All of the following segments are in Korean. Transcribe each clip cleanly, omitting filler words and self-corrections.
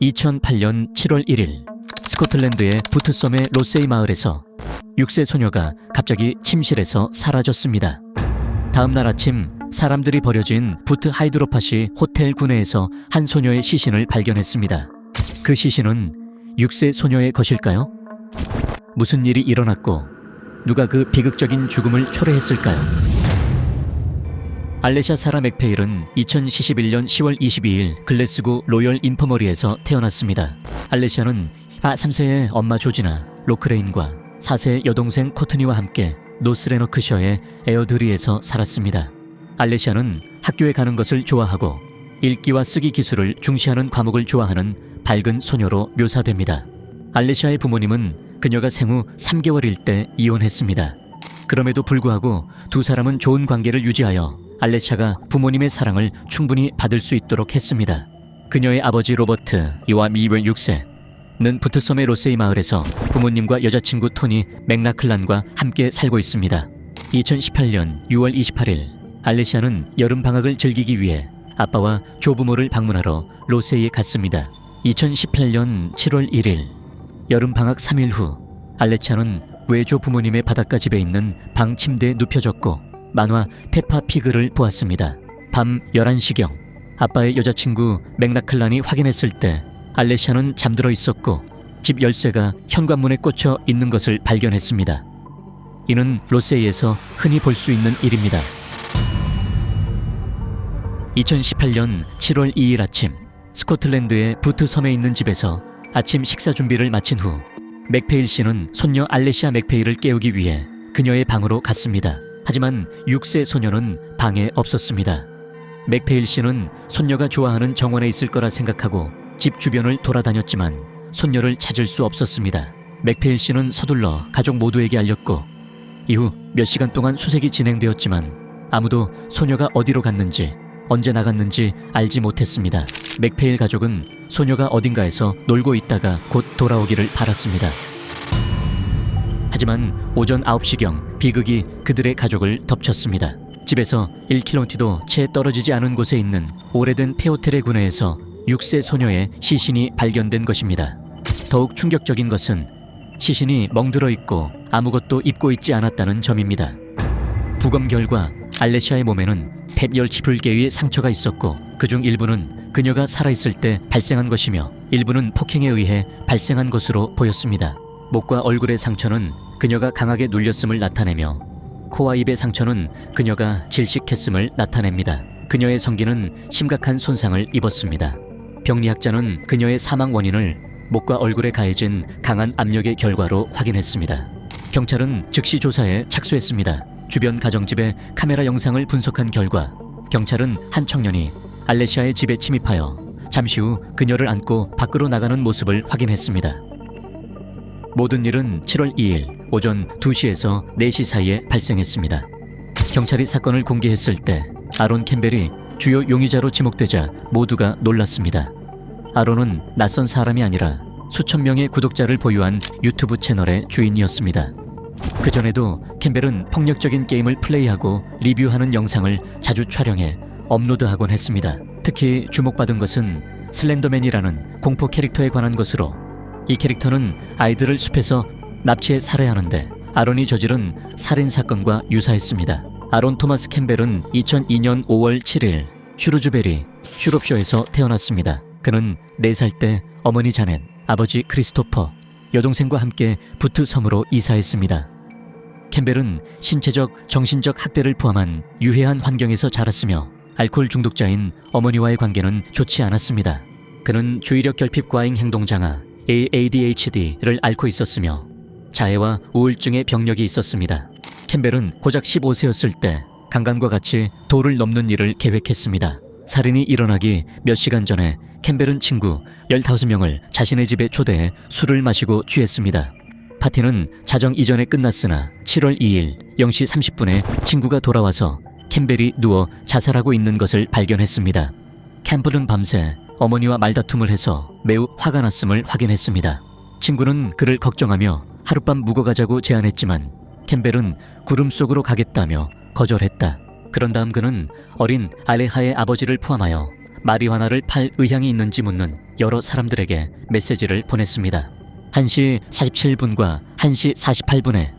2008년 7월 1일 스코틀랜드의 부트섬의 로세이 마을에서 6세 소녀가 갑자기 침실에서 사라졌습니다. 다음 날 아침 사람들이 버려진 부트 하이드로팟이 호텔 구내에서 한 소녀의 시신을 발견했습니다. 그 시신은 6세 소녀의 것일까요? 무슨 일이 일어났고 누가 그 비극적인 죽음을 초래했을까요? 알레샤 사라 맥페일은 2011년 10월 22일 글래스고 로열 인퍼머리에서 태어났습니다. 알레샤는 3세의 엄마 조지나 로크레인과 4세의 여동생 코트니와 함께 노스레너크셔의 에어드리에서 살았습니다. 알레샤는 학교에 가는 것을 좋아하고 읽기와 쓰기 기술을 중시하는 과목을 좋아하는 밝은 소녀로 묘사됩니다. 알레샤의 부모님은 그녀가 생후 3개월일 때 이혼했습니다. 그럼에도 불구하고 두 사람은 좋은 관계를 유지하여 알레샤가 부모님의 사랑을 충분히 받을 수 있도록 했습니다. 그녀의 아버지 로버트 이와 밀벨 6세는 부트섬의 로세이 마을에서 부모님과 여자친구 토니 맥라클란과 함께 살고 있습니다. 2018년 6월 28일 알레샤는 여름방학을 즐기기 위해 아빠와 조부모를 방문하러 로세이에 갔습니다. 2018년 7월 1일 여름방학 3일 후 알레샤는 외조 부모님의 바닷가 집에 있는 방 침대에 눕혀졌고 만화 페파 피그를 보았습니다. 밤 11시경 아빠의 여자친구 맥라클란이 확인했을 때 알레샤는 잠들어 있었고 집 열쇠가 현관문에 꽂혀 있는 것을 발견했습니다. 이는 로세이에서 흔히 볼 수 있는 일입니다. 2018년 7월 2일 아침 스코틀랜드의 부트섬에 있는 집에서 아침 식사 준비를 마친 후 맥페일 씨는 손녀 알레샤 맥페일을 깨우기 위해 그녀의 방으로 갔습니다. 하지만 6세 소녀는 방에 없었습니다. 맥페일 씨는 손녀가 좋아하는 정원에 있을 거라 생각하고 집 주변을 돌아다녔지만 손녀를 찾을 수 없었습니다. 맥페일 씨는 서둘러 가족 모두에게 알렸고 이후 몇 시간 동안 수색이 진행되었지만 아무도 소녀가 어디로 갔는지 언제 나갔는지 알지 못했습니다. 맥페일 가족은 소녀가 어딘가에서 놀고 있다가 곧 돌아오기를 바랐습니다. 하지만 오전 9시경 비극이 그들의 가족을 덮쳤습니다. 집에서 1km도 채 떨어지지 않은 곳에 있는 오래된 폐호텔의 구내에서 6세 소녀의 시신이 발견된 것입니다. 더욱 충격적인 것은 시신이 멍들어 있고 아무것도 입고 있지 않았다는 점입니다. 부검 결과 알레샤의 몸에는 폐별 지풀개의 상처가 있었고 그중 일부는 그녀가 살아있을 때 발생한 것이며 일부는 폭행에 의해 발생한 것으로 보였습니다. 목과 얼굴의 상처는 그녀가 강하게 눌렸음을 나타내며 코와 입의 상처는 그녀가 질식했음을 나타냅니다. 그녀의 성기는 심각한 손상을 입었습니다. 병리학자는 그녀의 사망 원인을 목과 얼굴에 가해진 강한 압력의 결과로 확인했습니다. 경찰은 즉시 조사에 착수했습니다. 주변 가정집의 카메라 영상을 분석한 결과 경찰은 한 청년이 알레샤의 집에 침입하여 잠시 후 그녀를 안고 밖으로 나가는 모습을 확인했습니다. 모든 일은 7월 2일 오전 2시에서 4시 사이에 발생했습니다. 경찰이 사건을 공개했을 때 아론 캠벨이 주요 용의자로 지목되자 모두가 놀랐습니다. 아론은 낯선 사람이 아니라 수천 명의 구독자를 보유한 유튜브 채널의 주인이었습니다. 그전에도 캠벨은 폭력적인 게임을 플레이하고 리뷰하는 영상을 자주 촬영해 업로드하곤 했습니다. 특히 주목받은 것은 슬렌더맨이라는 공포 캐릭터에 관한 것으로 이 캐릭터는 아이들을 숲에서 납치해 살해하는데 아론이 저지른 살인사건과 유사했습니다. 아론 토마스 캠벨은 2002년 5월 7일 슈루즈베리 슈롭셔에서 태어났습니다. 그는 4살 때 어머니 자넷, 아버지 크리스토퍼, 여동생과 함께 부트섬으로 이사했습니다. 캠벨은 신체적, 정신적 학대를 포함한 유해한 환경에서 자랐으며 알코올 중독자인 어머니와의 관계는 좋지 않았습니다. 그는 주의력 결핍 과잉 행동 장애 ADHD를 앓고 있었으며 자해와 우울증의 병력이 있었습니다. 캠벨은 고작 15세였을 때 강간과 같이 도를 넘는 일을 계획했습니다. 살인이 일어나기 몇 시간 전에 캠벨은 친구 15명을 자신의 집에 초대해 술을 마시고 취했습니다. 파티는 자정 이전에 끝났으나 7월 2일 0시 30분에 친구가 돌아와서 캠벨이 누워 자살하고 있는 것을 발견했습니다. 캠벨은 밤새 어머니와 말다툼을 해서 매우 화가 났음을 확인했습니다. 친구는 그를 걱정하며 하룻밤 묵어가자고 제안했지만 캠벨은 구름 속으로 가겠다며 거절했다. 그런 다음 그는 어린 알레하의 아버지를 포함하여 마리화나를 팔 의향이 있는지 묻는 여러 사람들에게 메시지를 보냈습니다. 1시 47분과 1시 48분에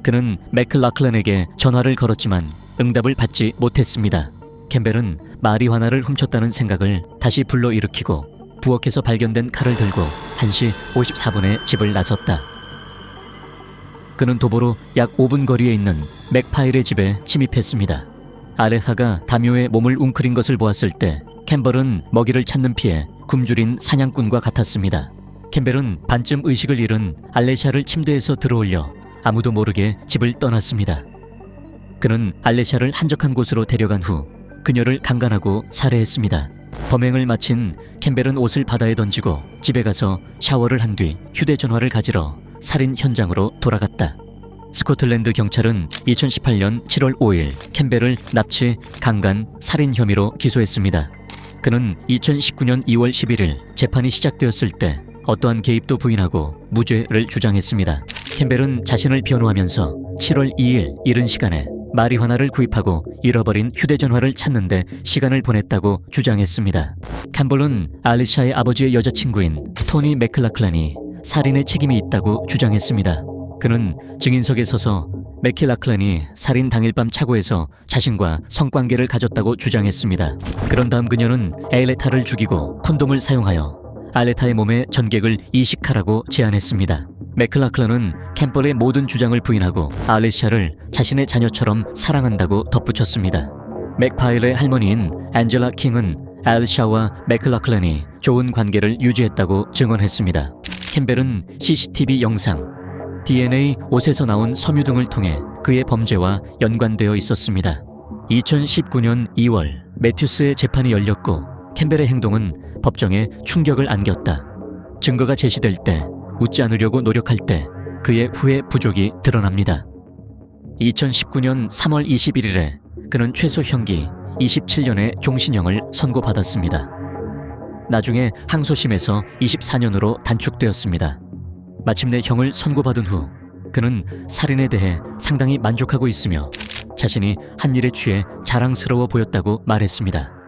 그는 맥클라클란에게 전화를 걸었지만 응답을 받지 못했습니다. 캠벨은 마리화나를 훔쳤다는 생각을 다시 불러일으키고 부엌에서 발견된 칼을 들고 1시 54분에 집을 나섰다. 그는 도보로 약 5분 거리에 있는 맥파일의 집에 침입했습니다. 아레사가 다묘에 몸을 웅크린 것을 보았을 때 캠벨은 먹이를 찾는 피에 굶주린 사냥꾼과 같았습니다. 캠벨은 반쯤 의식을 잃은 알레샤를 침대에서 들어올려 아무도 모르게 집을 떠났습니다. 그는 알레샤를 한적한 곳으로 데려간 후 그녀를 강간하고 살해했습니다. 범행을 마친 캠벨은 옷을 바다에 던지고 집에 가서 샤워를 한 뒤 휴대전화를 가지러 살인 현장으로 돌아갔다. 스코틀랜드 경찰은 2018년 7월 5일 캠벨을 납치, 강간, 살인 혐의로 기소했습니다. 그는 2019년 2월 11일 재판이 시작되었을 때 어떠한 개입도 부인하고 무죄를 주장했습니다. 캠벨은 자신을 변호하면서 7월 2일 이른 시간에 마리화나를 구입하고 잃어버린 휴대전화를 찾는데 시간을 보냈다고 주장했습니다. 캠벨은 알리샤의 아버지의 여자친구인 토니 맥클라클란이 살인의 책임이 있다고 주장했습니다. 그는 증인석에 서서 맥클라클란이 살인 당일 밤 차고에서 자신과 성관계를 가졌다고 주장했습니다. 그런 다음 그녀는 에일레타를 죽이고 콘돔을 사용하여 알레타의 몸에 전객을 이식하라고 제안했습니다. 맥클라클란은 캠벨의 모든 주장을 부인하고 알레샤를 자신의 자녀처럼 사랑한다고 덧붙였습니다. 맥파일의 할머니인 앤젤라 킹은 알레샤와 맥클라클란이 좋은 관계를 유지했다고 증언했습니다. 캠벨은 CCTV 영상, DNA, 옷에서 나온 섬유 등을 통해 그의 범죄와 연관되어 있었습니다. 2019년 2월 매튜스의 재판이 열렸고 캠벨의 행동은 법정에 충격을 안겼다. 증거가 제시될 때 웃지 않으려고 노력할 때 그의 후회 부족이 드러납니다. 2019년 3월 21일에 그는 최소 형기 27년의 종신형을 선고받았습니다. 나중에 항소심에서 24년으로 단축되었습니다. 마침내 형을 선고받은 후 그는 살인에 대해 상당히 만족하고 있으며 자신이 한 일에 취해 자랑스러워 보였다고 말했습니다.